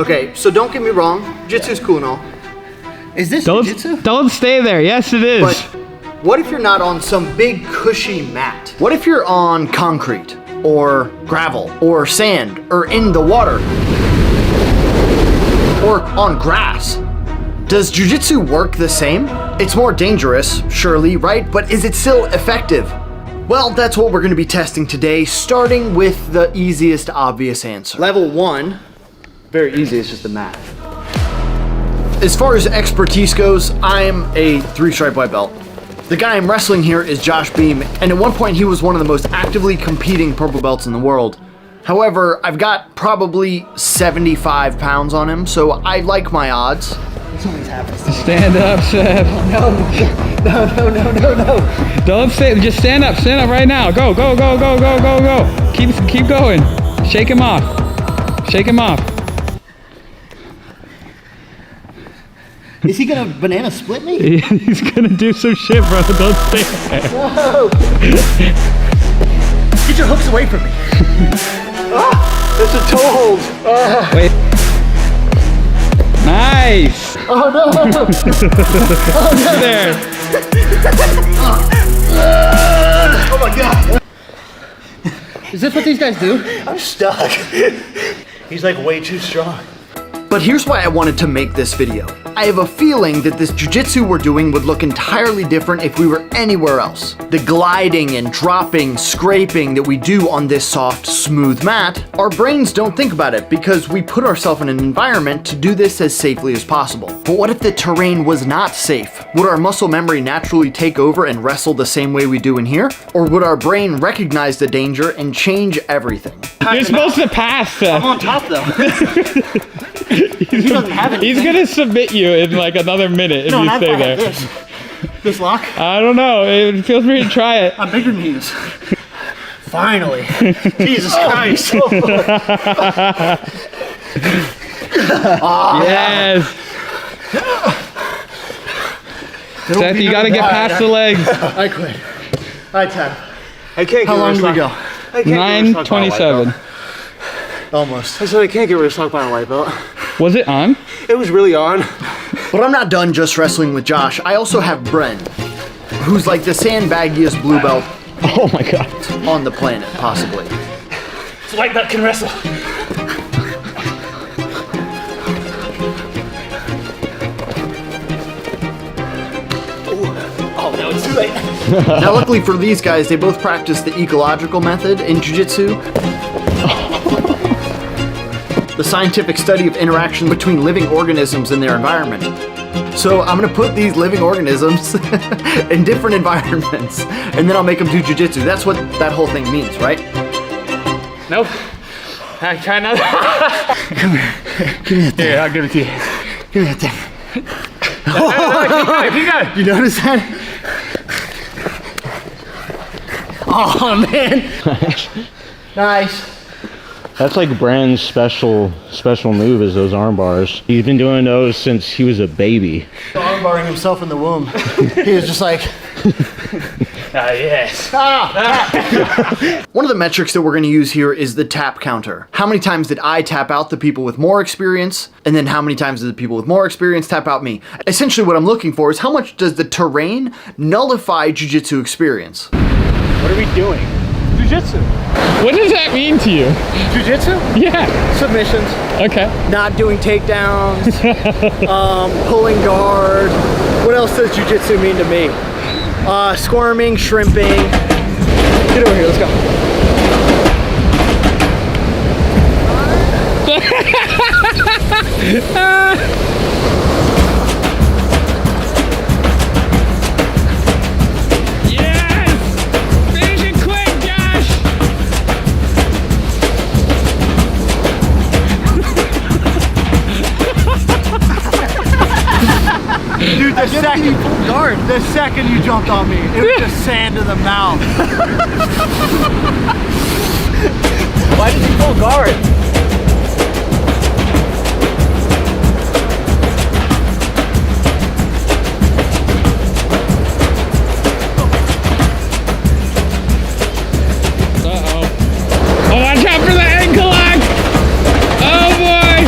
Okay, so don't get me wrong, Jiu-Jitsu's cool and all. Is this Jiu-Jitsu? Don't stay there. Yes, it is. But what if you're not on some big cushy mat? What if you're on concrete or gravel or sand or in the water or on grass? Does Jiu-Jitsu work the same? It's more dangerous, surely, right? But is it still effective? Well, that's what we're gonna be testing today, starting with the easiest obvious answer. Level 1, very easy, it's just a mat. As far as expertise goes, I'm a 3-stripe white belt. The guy I'm wrestling here is Josh Beam, and at one point he was one of the most actively competing purple belts in the world. However, I've got probably 75 pounds on him, so I like my odds. This always happens. Stand up, Seth. No. Don't stay, just stand up right now. Go. Keep going. Shake him off. Is he gonna banana split me? He's gonna do some shit, bro. Don't stay there. Whoa! Get your hooks away from me. That's a toe hold. Wait. Nice. Oh no! There. Oh my god! Is this what these guys do? I'm stuck. He's like way too strong. But here's why I wanted to make this video. I have a feeling that this jiu-jitsu we're doing would look entirely different if we were anywhere else. The gliding and dropping, scraping that we do on this soft, smooth mat, our brains don't think about it because we put ourselves in an environment to do this as safely as possible. But what if the terrain was not safe? Would our muscle memory naturally take over and wrestle the same way we do in here? Or would our brain recognize the danger and change everything? You're supposed to pass, Seth. I'm on top though. He doesn't have anything. He's gonna submit you in like another minute if you stay there. This lock? I don't know. It feels free to try it. I'm bigger than he is. Finally. Jesus Christ. Yes. Seth, you gotta get past the legs. I quit. I tap. I can't. How long do we go? 9:27. Almost. I said I can't get rid of stock by a white belt. Was it on? It was really on. But I'm not done just wrestling with Josh. I also have Bren, who's like the sandbaggiest blue belt Oh my god. on the planet, possibly. This white belt can wrestle. Oh, no, it's too late. Now, luckily for these guys, they both practice the ecological method in jiu-jitsu. The scientific study of interaction between living organisms and their environment. So I'm gonna put these living organisms in different environments, and then I'll make them do jiu-jitsu. That's what that whole thing means, right? Nope. I try not. Come here. Give me that thing. Here, I'll give it to you. Give me that thing. Keep going. You notice that? Oh man. Nice. That's like Brand's special move is those arm bars. He's been doing those since he was a baby. Armbarring himself in the womb. He was just like, Yes. One of the metrics that we're gonna use here is the tap counter. How many times did I tap out the people with more experience? And then how many times did the people with more experience tap out me? Essentially what I'm looking for is how much does the terrain nullify jiu-jitsu experience? what are we doing? Jiu-jitsu. What does that mean to you? Jiu-jitsu? Yeah. Submissions. Okay. Not doing takedowns, pulling guard. What else does jiu-jitsu mean to me? Squirming, shrimping. Get over here, let's go. Yes! Finish it quick, Josh! Dude, the second you pulled guard, the second you jumped on me, it was just sand to the mouth. Why did you pull guard? Oh, watch out for the ankle lock! Oh boy!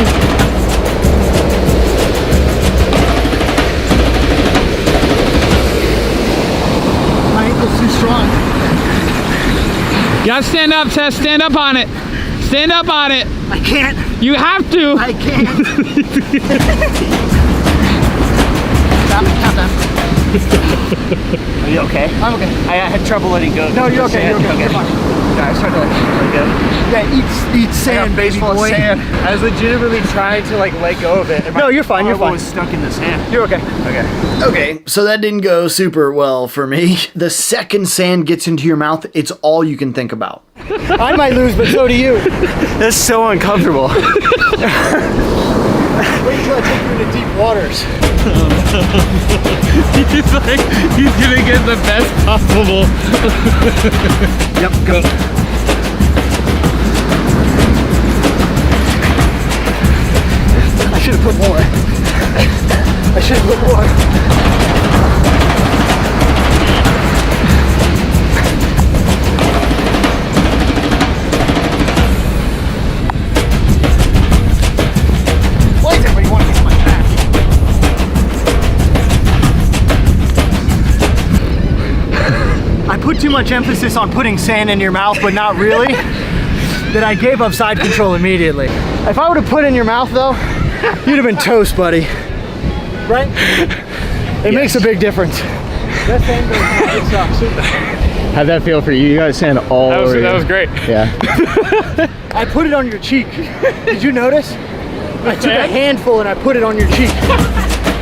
gotta stand up, Seth. Stand up on it. Stand up on it. I can't. You have to. I can't. Count down. Are you okay? I'm okay. I had trouble letting go. No, you're okay. You're okay. You're fine. Yeah, I started to let go. Yeah, eat sand, baby boy. Sand. I was legitimately trying to like let go of it. And No, you're fine. You're elbow fine. was stuck in the sand. You're okay. Okay. Okay, so that didn't go super well for me. The second sand gets into your mouth, it's all you can think about. I might lose, but so do you. That's so uncomfortable. Wait till I take you into deep waters. He's like, he's gonna get the best possible. Yep, go. I should have put more. I should have put more. Why does everybody want to get my back? I put too much emphasis on putting sand in your mouth, but not really. Then I gave up side control immediately. If I would have put it in your mouth though, you'd have been toast, buddy. Right? It makes a big difference. That sand goes down. It sucks. How'd that feel for you? You guys sand all over That you. was great. Yeah. I put it on your cheek. Did you notice? I took a handful and I put it on your cheek.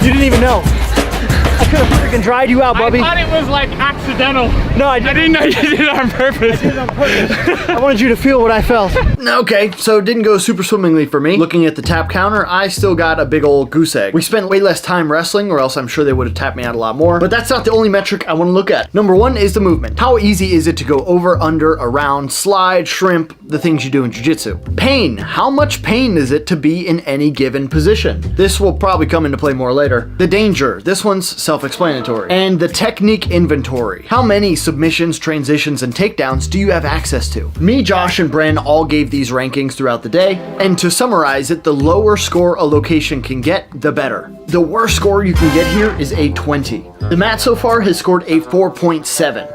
You didn't even know. I could have freaking dried you out, Bubby. I thought it was like accidental. No, I I didn't know you did it on purpose. did it on purpose. I wanted you to feel what I felt. Okay, so it didn't go super swimmingly for me. Looking at the tap counter, I still got a big old goose egg. We spent way less time wrestling, or else I'm sure they would have tapped me out a lot more. But that's not the only metric I want to look at. Number one is the movement. How easy is it to go over, under, around, slide, shrimp, the things you do in jiu-jitsu? Pain. How much pain is it to be in any given position? This will probably come into play more later. The danger. This one's self-explanatory. And the technique inventory. How many submissions, transitions, and takedowns do you have access to? Me, Josh, and Bren all gave these rankings throughout the day, and to summarize it, the lower score a location can get, the better. The worst score you can get here is a 20. The mat so far has scored a 4.7,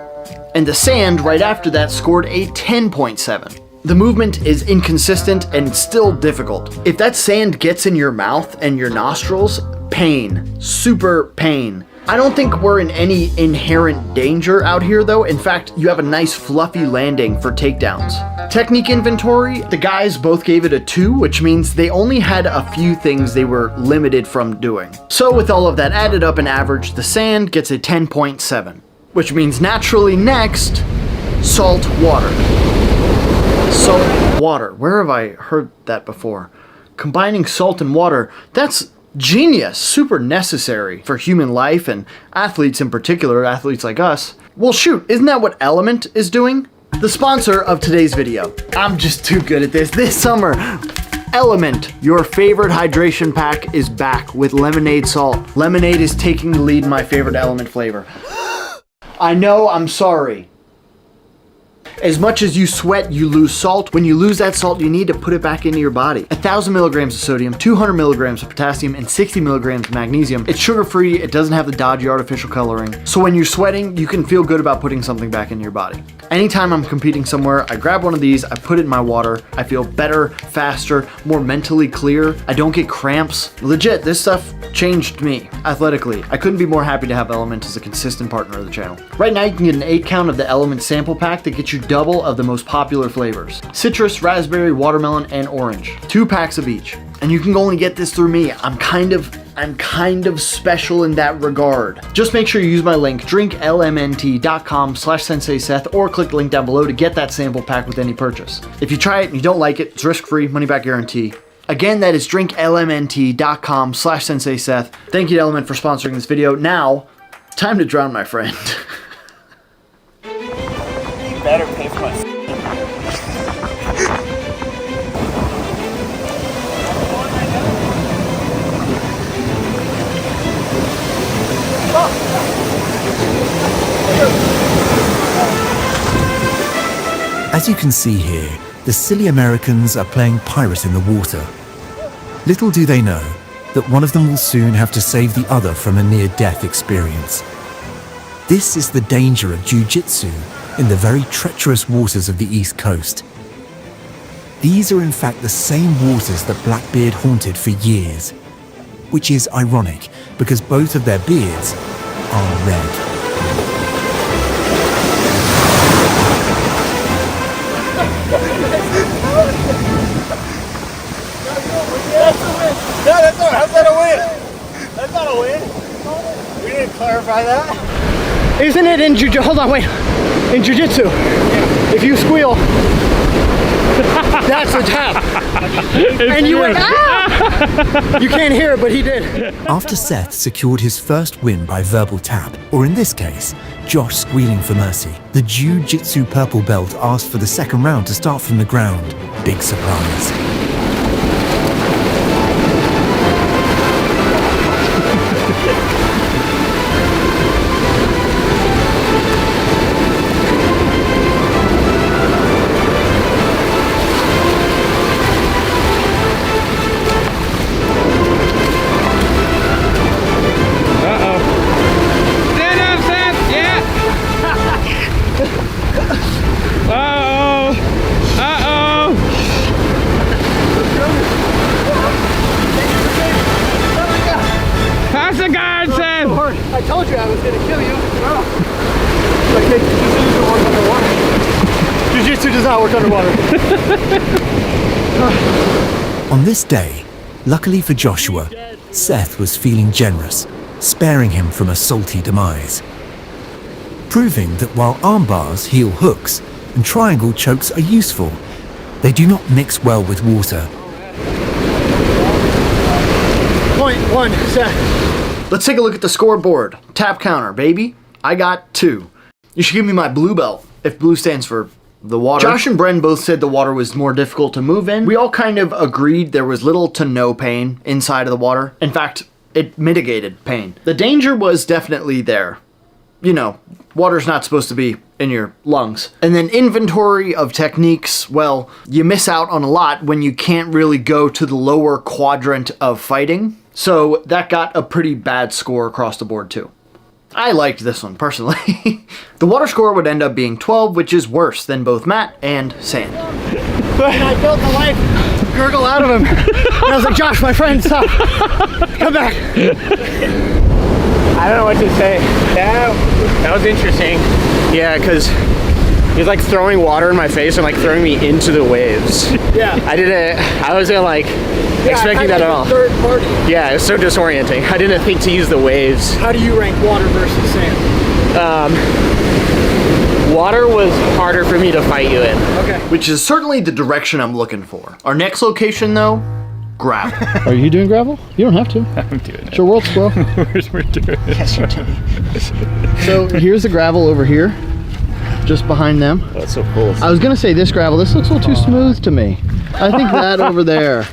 and the sand right after that scored a 10.7. The movement is inconsistent and still difficult. If that sand gets in your mouth and your nostrils, pain, super pain. I don't think we're in any inherent danger out here though. In fact, you have a nice fluffy landing for takedowns. Technique inventory, the guys both gave it a 2, which means they only had a few things they were limited from doing. So with all of that added up and averaged, the sand gets a 10.7, which means naturally next, salt water. Salt water, where have I heard that before? Combining salt and water, that's genius, super necessary for human life and athletes in particular, athletes like us. Well shoot, isn't that what Element is doing? The sponsor of today's video. I'm just too good at this. This summer, Element, your favorite hydration pack, is back with lemonade salt. Lemonade is taking the lead in my favorite Element flavor. I know, I'm sorry. As much as you sweat, you lose salt. When you lose that salt, you need to put it back into your body. 1,000 milligrams of sodium, 200 milligrams of potassium, and 60 milligrams of magnesium. It's sugar-free, it doesn't have the dodgy artificial coloring. So when you're sweating, you can feel good about putting something back in your body. Anytime I'm competing somewhere, I grab one of these, I put it in my water, I feel better, faster, more mentally clear. I don't get cramps. Legit, this stuff changed me athletically. I couldn't be more happy to have Element as a consistent partner of the channel. Right now, you can get an 8 count of the Element sample pack that gets you double of the most popular flavors: citrus, raspberry, watermelon, and orange. 2 packs of each. And you can only get this through me. I'm kind of special in that regard. Just make sure you use my link, drinklmnt.com/Sensei Seth, or click the link down below to get that sample pack with any purchase. If you try it and you don't like it, it's risk-free, money-back guarantee. Again, that is drinklmnt.com/Sensei Seth. Thank you to Element for sponsoring this video. Now, time to drown my friend. Better pay for my As you can see here, the silly Americans are playing pirate in the water. Little do they know that one of them will soon have to save the other from a near-death experience. This is the danger of Jiu Jitsu in the very treacherous waters of the East Coast. These are in fact the same waters that Blackbeard haunted for years, which is ironic because both of their beards are red. How's that a win? That's not a win. We didn't clarify that. Isn't it in Jiu-Jitsu? Hold on, wait. In Jiu-Jitsu, if you squeal, that's a tap. And you went, ah! You can't hear it, but he did. After Seth secured his first win by verbal tap, or in this case, Josh squealing for mercy, the Jiu Jitsu purple belt asked for the second round to start from the ground. Big surprise. Stand up, Seth. Yeah. Uh-oh. Uh-oh. Pass the guard, Seth. I told you I was gonna kill you. Okay, Jiu-Jitsu does not work underwater. On this day, luckily for Joshua, Seth was feeling generous, sparing him from a salty demise. Proving that while arm bars, heel hooks, and triangle chokes are useful, they do not mix well with water. Point one, Seth. Let's take a look at the scoreboard. Tap counter, baby. I got 2. You should give me my blue belt, if blue stands for the water. Josh and Bren both said the water was more difficult to move in. We all kind of agreed there was little to no pain inside of the water. In fact, it mitigated pain. The danger was definitely there. You know, water's not supposed to be in your lungs. And then inventory of techniques, well, you miss out on a lot when you can't really go to the lower quadrant of fighting. So that got a pretty bad score across the board too. I liked this one, personally. The water score would end up being 12, which is worse than both Matt and Sand. And I felt the life gurgle out of him. And I was like, Josh, my friend, stop. Come back. I don't know what to say. That was interesting. Yeah, because he's like throwing water in my face and like throwing me into the waves. Yeah. I wasn't like expecting that at all. Third party. Yeah, it was so disorienting. I didn't think to use the waves. How do you rank water versus sand? Water was harder for me to fight you in. Okay. Which is certainly the direction I'm looking for. Our next location, though, gravel. Are you doing gravel? You don't have to. I'm doing it. It's your world, squirrel. We're doing it. Yes, you do. So here's the gravel over here, just behind them. Oh, that's so cool. I was gonna say this gravel. This looks a little too smooth to me. I think that over there.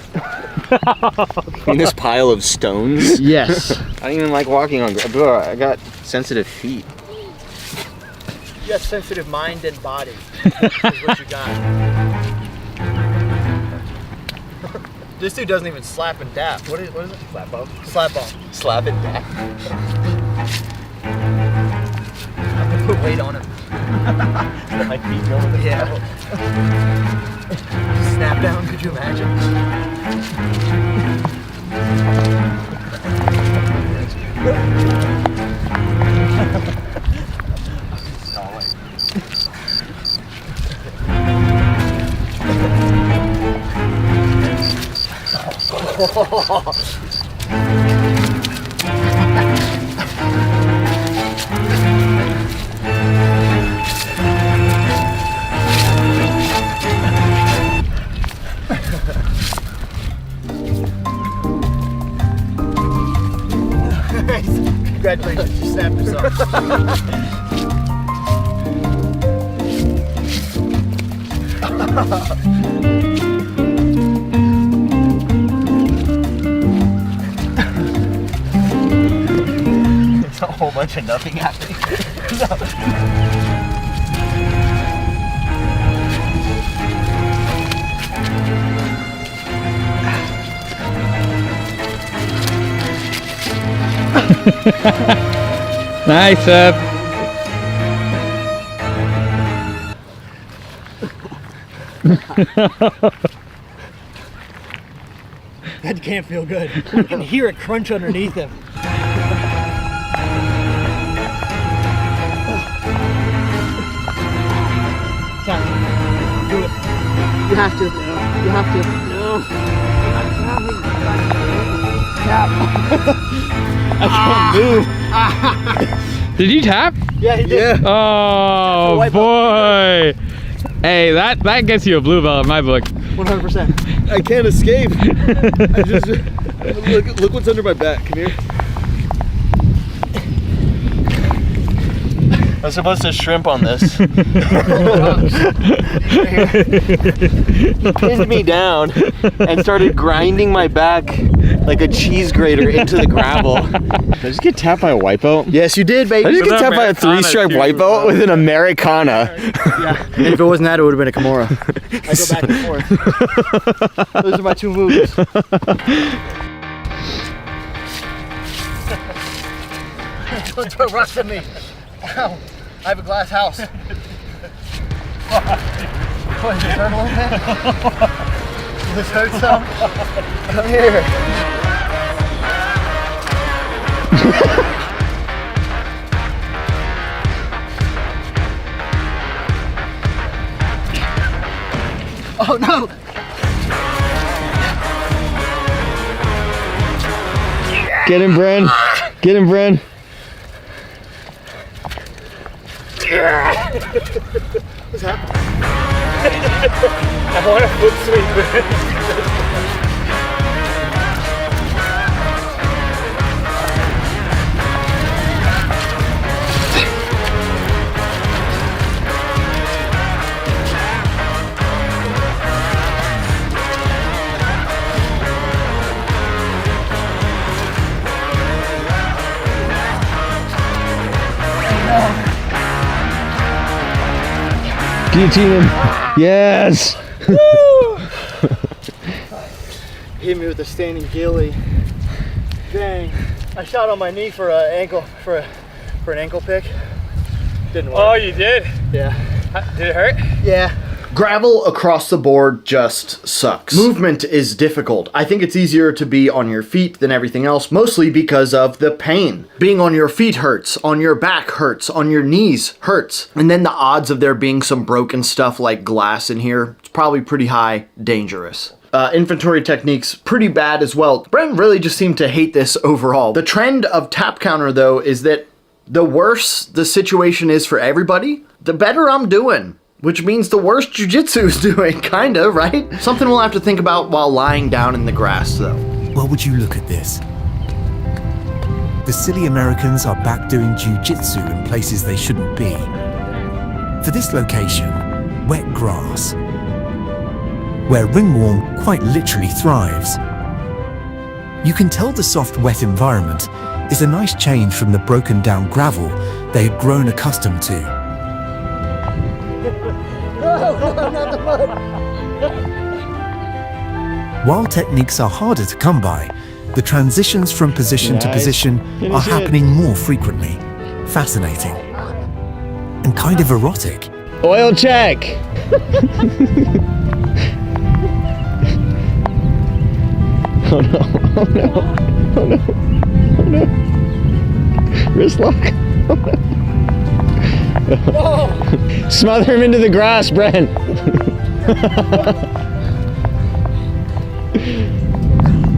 In this pile of stones. Yes. I don't even like walking on gravel. I got sensitive feet. You got sensitive mind and body. Is what you got. This dude doesn't even slap and dap. What is it? Slap bump. Slap bump. Slap and dap. I have to put weight on him. My feet go with the Yeah. Snap down, could you imagine? Congratulations, you snapped yourself. It's a whole bunch of nothing happening. Nice, Seth. That can't feel good. You can hear it crunch underneath him. Time. Do it. You have to. You have to. No. I can't move. Did you tap? Yeah, he did. Yeah. Oh White belt. boy. Hey, that gets you a blue belt in my book. 100%. I can't escape. I just look what's under my back. Come here. I'm supposed to shrimp on this. He pinned me down and started grinding my back like a cheese grater into the gravel. Did I just get tapped by a white belt? Yes, you did, baby. I just With get tapped by a Americana, 3-stripe too, white belt with an Americana. Yeah. And if it wasn't that, it would have been a Kimura. I go back and forth. Those are my 2 moves. Don't throw rocks at me. Ow. I have a glass house. What, does it hurt a little bit? Does this hurt some? Come here. Oh no! Get him, Bren. Get him, Bren. What's happening? I want a foot sweep. Guillotine him. Yes. Hit me with a standing ghillie. Dang. I shot on my knee for an ankle for an ankle pick. Didn't work. Oh, you did? Yeah. Did it hurt? Yeah. Gravel across the board just sucks. Movement is difficult. I think it's easier to be on your feet than everything else, mostly because of the pain. Being on your feet hurts, on your back hurts, on your knees hurts. And then the odds of there being some broken stuff like glass in here, it's probably pretty high, dangerous. Inventory techniques, pretty bad as well. Bren really just seemed to hate this overall. The trend of tap counter, though, is that the worse the situation is for everybody, the better I'm doing. Which means the worse jiu-jitsu is doing, kinda, right? Something we'll have to think about while lying down in the grass, though. Well, would you look at this? The silly Americans are back doing jiu-jitsu in places they shouldn't be. For this location, wet grass, where ringworm quite literally thrives. You can tell the soft, wet environment is a nice change from the broken down gravel they had grown accustomed to. While techniques are harder to come by, the transitions from position to position are happening more frequently. Fascinating. And kind of erotic. Oil check. Oh no, oh no, oh no, oh no. Wrist lock. Oh no. Smother him into the grass, Bren.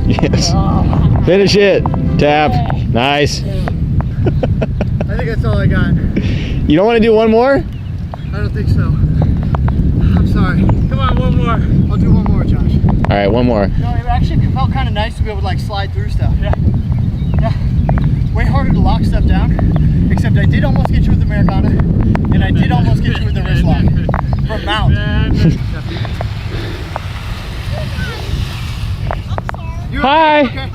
Yes. Finish it. Tap. Nice. I think that's all I got. You don't want to do one more? I don't think so. I'm sorry. Come on, one more. I'll do one more, Josh. All right, one more. No, it actually felt kind of nice to be able to like slide through stuff. Yeah. Yeah. Way harder to lock stuff down. Except I did almost get you with the Americana, and I did almost get you with the wrist lock from mount. Hi. Okay.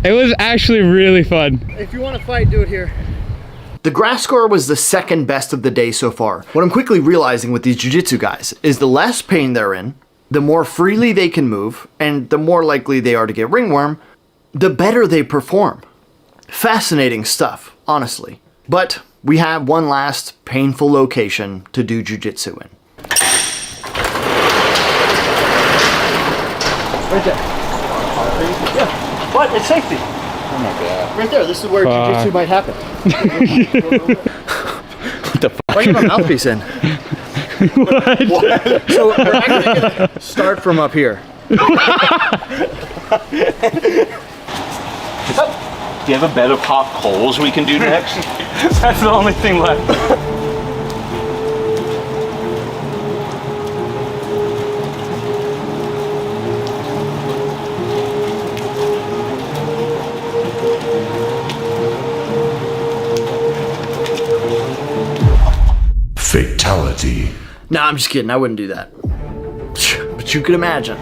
It was actually really fun. If you want to fight, do it here. The grass score was the second best of the day so far. What I'm quickly realizing with these jiu-jitsu guys is the less pain they're in, the more freely they can move, and the more likely they are to get ringworm, the better they perform. Fascinating stuff, honestly. But we have one last painful location to do jiu-jitsu in. Right there. Yeah, but it's safety. Oh my god. Right there, this is where jiu-jitsu might happen. What the fuck? Why do you have a mouthpiece in? What? So we're actually gonna start from up here. Do you have a bed of hot coals we can do next? That's the only thing left. Fatality. Nah, I'm just kidding. I wouldn't do that. But you could imagine.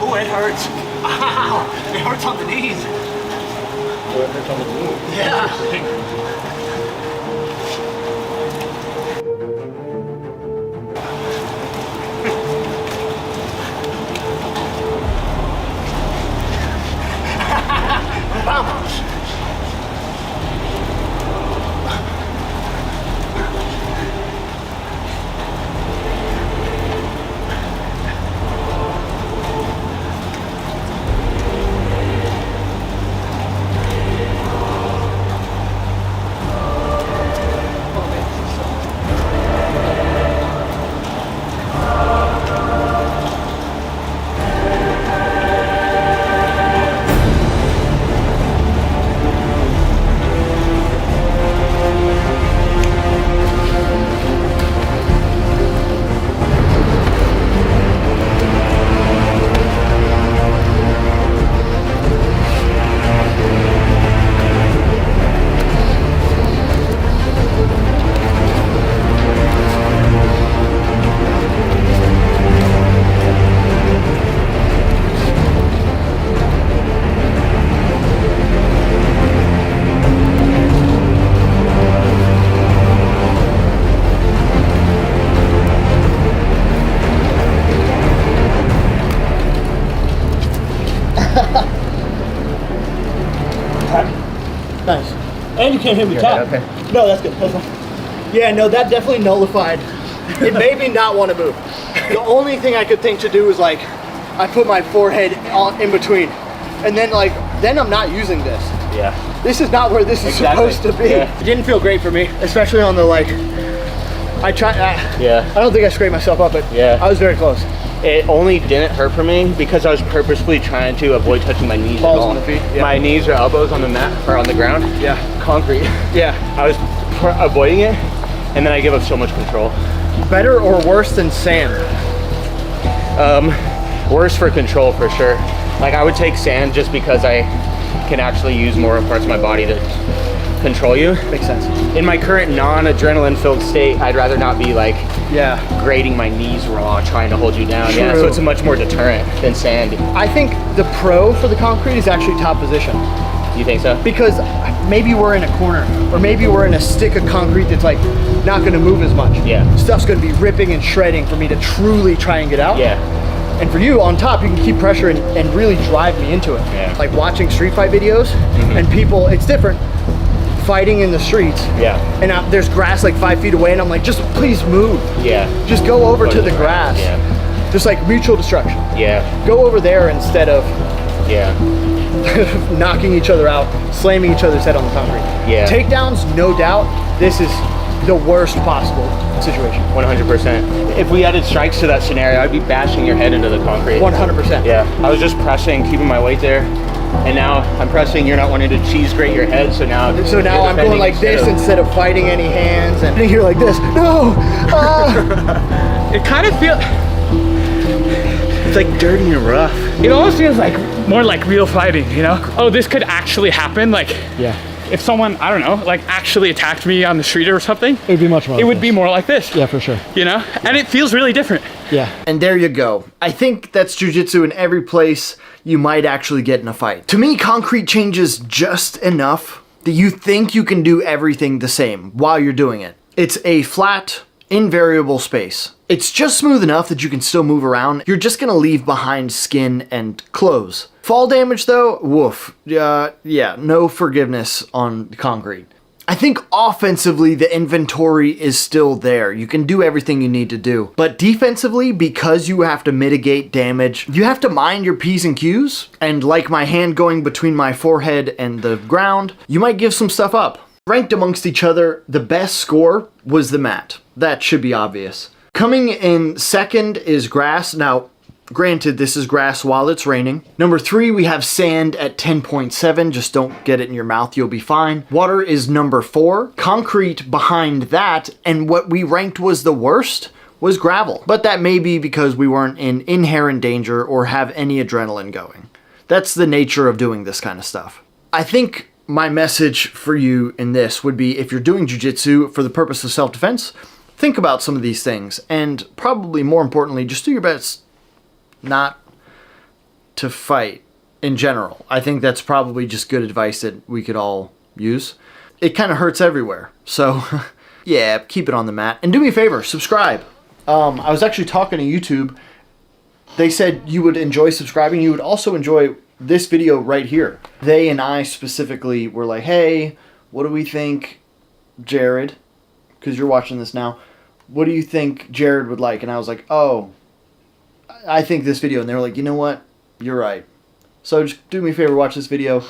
Oh, it hurts. Ow. It hurts on the knees. Oh, it hurts on the knee. Yeah. Vamos. Nice. And you can't hit me top. Okay. No, that's good. That's fine. Yeah, no, that definitely nullified. It made me not want to move. The only thing I could think to do is like, I put my forehead in between. And then then I'm not using this. Yeah. This is not where this is supposed to be. Yeah. It didn't feel great for me, especially on the I tried, Yeah. I don't think I scraped myself up, but Yeah. I was very close. It only didn't hurt for me because I was purposefully trying to avoid touching my knees. Balls at all. on the feet, yeah. My knees or elbows on the mat or on the ground. Yeah. Concrete. Yeah. I was avoiding it, and then I give up so much control. Better or worse than sand? Worse for control for sure. Like I would take sand just because I can actually use more parts of my body to control you. Makes sense. In my current non-adrenaline filled state, I'd rather not be Yeah. grating my knees raw trying to hold you down. Yeah, True. so it's a much more deterrent than sand. I think the pro for the concrete is actually top position. You think so? Because maybe we're in a corner, or maybe we're in a stick of concrete that's not going to move as much. Yeah. Stuff's going to be ripping and shredding for me to truly try and get out. Yeah. And for you on top, you can keep pressure and really drive me into it. Yeah. Like watching street fight videos and people, it's different. Fighting in the streets. Yeah. And there's grass 5 feet away, and I'm like, just please move. Yeah. Just go over to the grass. Yeah. Just mutual destruction. Yeah. Go over there instead of Yeah. knocking each other out, slamming each other's head on the concrete. Yeah. Takedowns, no doubt, this is the worst possible situation. 100%. If we added strikes to that scenario, I'd be bashing your head into the concrete. 100%. Yeah. I was just pressing, keeping my weight there. And now I'm pressing, you're not wanting to cheese grate your head, so now So now you're I'm going like this instead of fighting any hands and here like this. No! It kind of feels, It's like dirty and rough. it almost feels like more like real fighting, you know? Oh, this could actually happen. Yeah. if someone, I don't know, like actually attacked me on the street or something, It would be much more. it would be more like this. Yeah, for sure. You know? And it feels really different. Yeah. And there you go. I think that's jiu-jitsu in every place you might actually get in a fight. To me, concrete changes just enough that you think you can do everything the same while you're doing it. It's a flat, invariable space. It's just smooth enough that you can still move around. You're just gonna leave behind skin and clothes. Fall damage though, woof. Yeah, no forgiveness on concrete. I think offensively, the inventory is still there. You can do everything you need to do. But defensively, because you have to mitigate damage, you have to mind your P's and Q's. And like my hand going between my forehead and the ground, you might give some stuff up. Ranked amongst each other, the best score was the mat. That should be obvious. Coming in second is grass. Now, granted, this is grass while it's raining. Number 3, we have sand at 10.7. Just don't get it in your mouth, you'll be fine. Water is number 4. Concrete behind that, and what we ranked was the worst was gravel. But that may be because we weren't in inherent danger or have any adrenaline going. That's the nature of doing this kind of stuff. I think my message for you in this would be, if you're doing jiu-jitsu for the purpose of self-defense, think about some of these things, and probably more importantly, just do your best not to fight in general. I think that's probably just good advice that we could all use. It kind of hurts everywhere. So yeah, keep it on the mat. And do me a favor, subscribe. I was actually talking to YouTube. They said you would enjoy subscribing. You would also enjoy this video right here. They and I specifically were like, hey, what do we think Jared, because you're watching this now, what do you think Jared would like? And I was like, oh, I think this video. And they were like, you know what? You're right. So just do me a favor, watch this video.